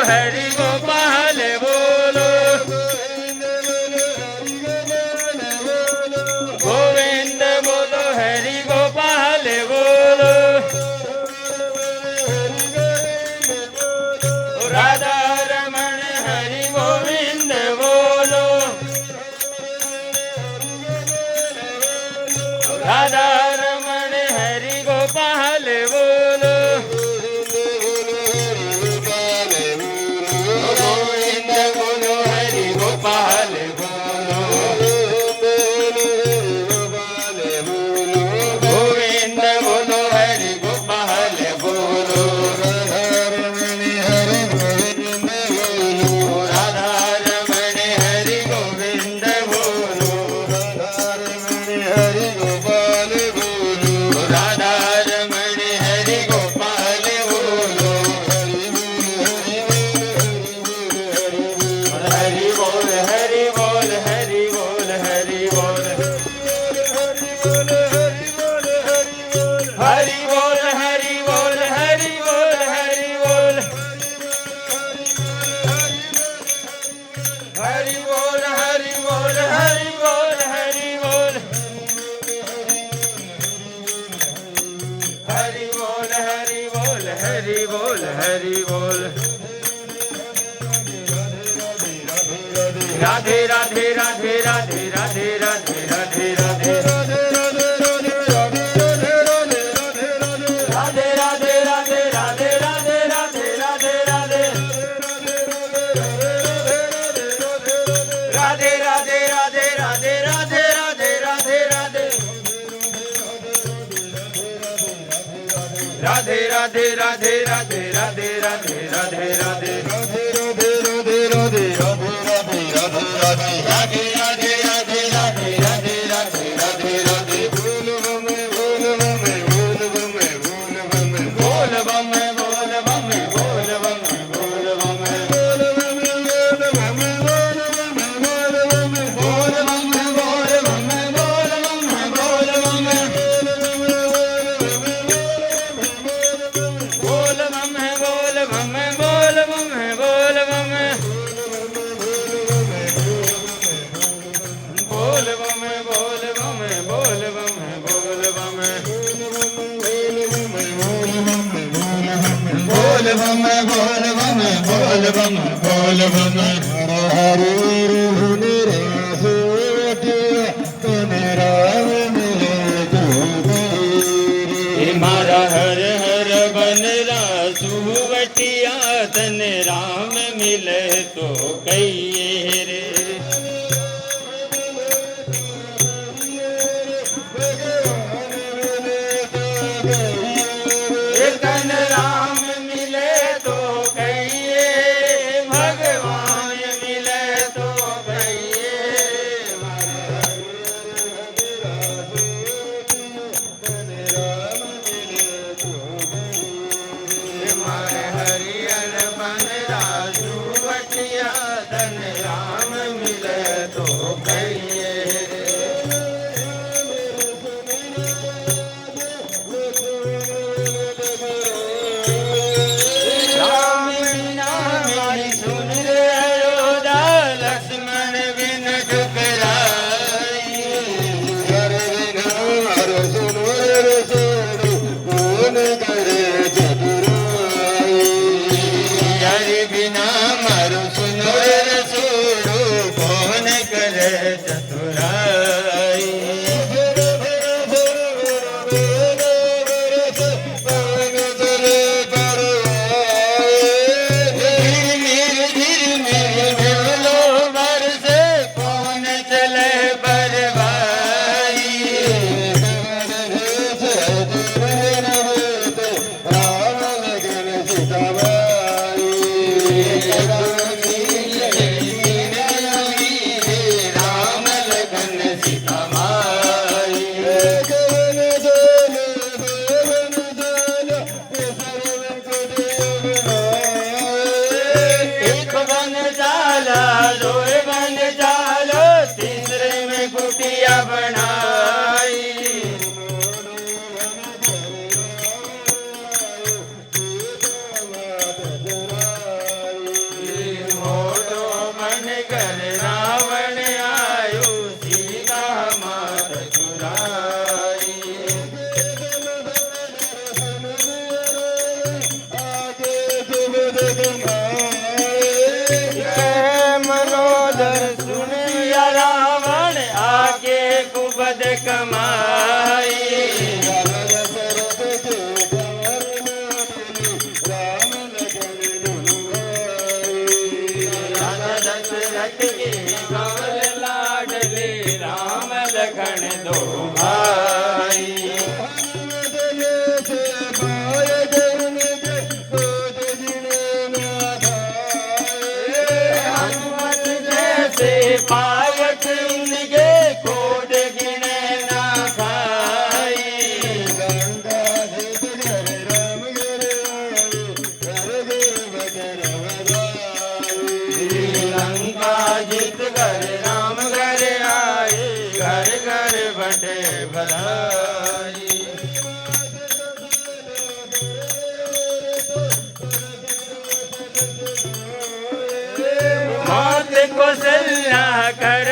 हरि गोपाल बोलो, गोविंद बोलो हरि गोपाल बोलो, राधा रमण हरि गोविंद बोलो, राधा रमण हरि गोपाल बोलो, गोविंद बोलो हरि गोपाल बोलो, गोविंद बोलो हरि गोपाल बोलो, राधा रमण हरि गोविंद बोलो, राधा रमण हरि गोपाल बोलो, हरि बोल हरि बोल हरि बोल हरि बोल, हरि बोल हरि बोल हरि बोल हरि बोल, हरि बोल हरि बोल हरि बोल हरि बोल, हरि बोल हरि बोल हरि बोल हरि बोल, राधे राधे राधे राधे राधे राधे राधे राधे, राधे राधे राधे राधे राधे राधे राधे राधे, राधे राधे राधे राधे राधे राधे राधे राधे, राधे राधे राधे राधे राधे राधे राधे राधे, राधे राधे राधे राधे राधे राधे राधे राधे, बोल बम बोल बम बोल बम बोल बम बोल बम बोल बम, बोल बम बोल बम बोल बम बोल बम बोल बम बोल बम बोल बम, बोल बम बोल बम बोल बम बोल बम, बोल बम बोल बम बोल बम बोल बम, बोल बम बोल बम बोल बम बोल बम, हरे मारा हर हर बन सुवटिया तन राम मिले तो कहिए रे, तन राम मिले तो कहिए, भगवान मिले तो कहिए, हरियर बन राजू बटिया तन राम मनोदर सुनिया रावण आके कुबद कमाई दशरथ की कंवर लाडली राम लखन दो भाई हनुमत जैसे पायक उनके कोट गिने ना खाई लंका जीत कर राम घर आए घर घर बटे बधाई मात को सल्ला कर